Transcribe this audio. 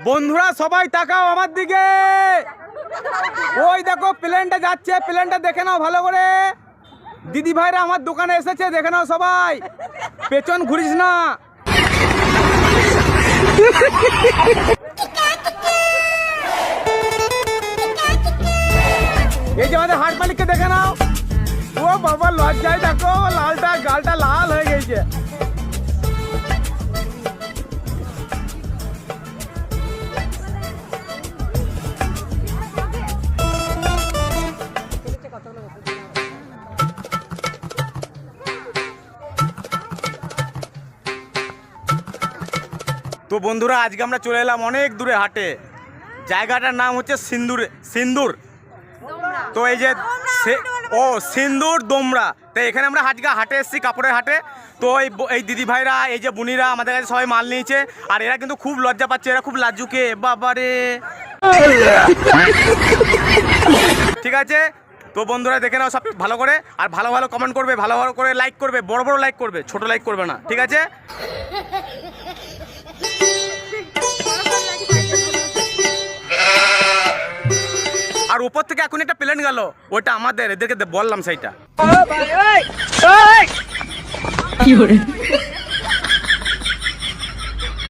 বন্ধুরা সবাই তাকাও আমার দিকে। ওই দেখো প্লেনটা যাচ্ছে, প্লেনটা দেখে নাও ভালো করে। দিদি ভাইরা আমার দোকানে এসেছে, দেখে নাও সবাই, পেছন ঘুরিস না। এই যে আমাদের হাট মালিককে দেখে নাও। ও বাবা লজ্জায় দেখো, লালটা গালটা লাল হয়ে গেছে। তো বন্ধুরা আজকে আমরা চলে এলাম অনেক দূরে হাটে। জায়গাটার নাম হচ্ছে সিন্দুর। তো এই যে সিন্দুর দোমরা। তো এখানে আমরা হাটে এসেছি, কাপড়ের হাটে। তো এই দিদি ভাইরা, এই যে বুনিরা আমাদের কাছে সবাই মাল নিয়েছে। আর এরা কিন্তু খুব লজ্জা পাচ্ছে, এরা খুব লাজুকে বাবারে। ঠিক আছে, তো বন্ধুরা দেখে নাও সব ভালো করে। আর ভালো ভালো কমেন্ট করবে, ভালো ভালো করে লাইক করবে, বড় বড় লাইক করবে, ছোট লাইক করবে না, ঠিক আছে? আর উপর থেকে এখন একটা প্লেন গেল, ওইটা আমাদের, এদেরকে বললাম সেইটা।